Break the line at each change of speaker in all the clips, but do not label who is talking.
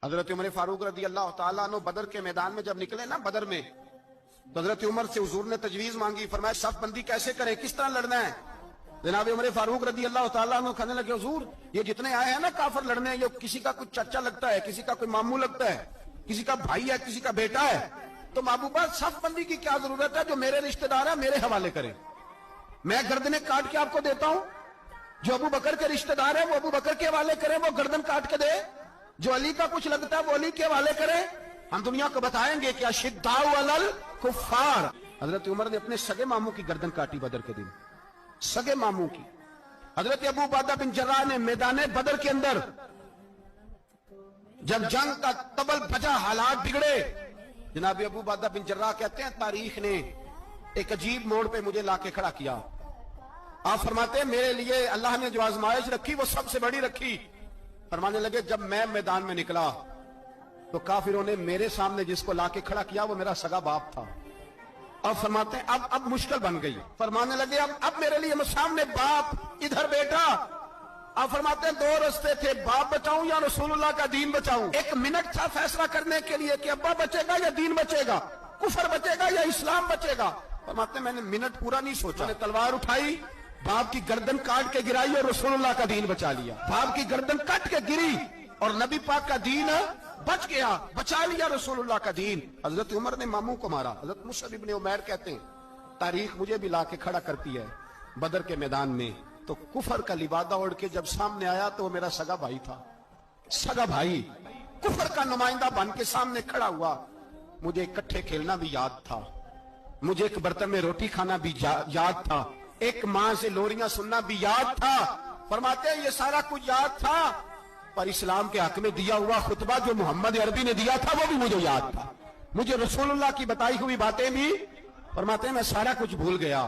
حضرت عمر فاروق رضی اللہ تعالیٰ عنہ بدر کے میدان میں جب نکلے نا بدر میں، تو حضرت عمر سے حضور نے تجویز مانگی، فرمایا صف بندی کیسے کریں، کس طرح لڑنا ہے؟ جناب عمر فاروق رضی اللہ تعالیٰ عنہ کہنے لگے حضور یہ جتنے آئے ہیں نا کافر لڑنے، یہ کسی کا کوئی چچا لگتا ہے، کسی کا کوئی ماموں لگتا ہے، کسی کا بھائی ہے، کسی کا بیٹا ہے، تو محبوبہ صف بندی کی کیا ضرورت ہے؟ جو میرے رشتہ دار ہیں میرے حوالے کریں، میں گردنیں کاٹ کے آپ کو دیتا ہوں، جو ابو بکر کے رشتہ دار ہیں وہ ابو بکر کے حوالے کریں، وہ گردن کاٹ کے دے، جو علی کا کچھ لگتا ہے وہ علی کے حوالے کریں، ہم دنیا کو بتائیں گے کہ اشداء علی الکفار۔ حضرت عمر نے اپنے سگے ماموں کی گردن کاٹی بدر کے دن، سگے ماموں کی۔ حضرت ابو عبیدہ بن جراح نے میدان بدر کے اندر جب جنگ کا طبل بجا، حالات بگڑے، جناب ابو عبیدہ بن جراح کہتے ہیں تاریخ نے ایک عجیب موڑ پہ مجھے لا کے کھڑا کیا۔ آپ فرماتے ہیں میرے لیے اللہ نے جو آزمائش رکھی وہ سب سے بڑی رکھی۔ فرمانے لگے جب میں میدان میں نکلا تو کافروں نے میرے سامنے جس کو لا کے کھڑا کیا وہ میرا سگا باپ تھا۔ اب فرماتے ہیں اب مشکل بن گئی، فرمانے لگے اب میرے لیے سامنے باپ ادھر بیٹا۔ اب فرماتے ہیں دو رستے تھے، باپ بچاؤں یا رسول اللہ کا دین بچاؤں۔ ایک منٹ تھا فیصلہ کرنے کے لیے کہ ابا بچے گا یا دین بچے گا، کفر بچے گا یا اسلام بچے گا۔ فرماتے ہیں میں نے منٹ پورا نہیں سوچا، میں نے تلوار اٹھائی، باپ کی گردن کاٹ کے گرائی اور رسول اللہ کا دین بچا لیا۔ باپ کی گردن کٹ کے گری اور نبی پاک کا دین بچ گیا، بچا لیا رسول اللہ کا دین۔ حضرت عمر نے ماموں کو مارا۔ حضرت مصعب ابن عمیر کہتے ہیں تاریخ مجھے بھی لا کے کھڑا کرتی ہے بدر کے میدان میں، تو کفر کا لبادہ اوڑھ کے جب سامنے آیا تو وہ میرا سگا بھائی تھا، سگا بھائی کفر کا نمائندہ بن کے سامنے کھڑا ہوا۔ مجھے اکٹھے کھیلنا بھی یاد تھا، مجھے ایک برتن میں روٹی کھانا بھی یاد تھا، ایک ماں سے لوریاں سننا بھی یاد تھا۔ فرماتے ہیں یہ سارا کچھ یاد تھا، پر اسلام کے حق میں دیا ہوا خطبہ جو محمد عربی نے دیا تھا وہ بھی مجھے یاد تھا، مجھے رسول اللہ کی بتائی ہوئی باتیں بھی۔ فرماتے ہیں میں سارا کچھ بھول گیا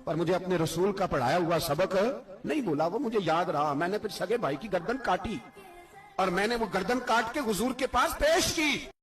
پر مجھے اپنے رسول کا پڑھایا ہوا سبق نہیں بھولا، وہ مجھے یاد رہا۔ میں نے پھر سگے بھائی کی گردن کاٹی اور میں نے وہ گردن کاٹ کے حضور کے پاس پیش کی۔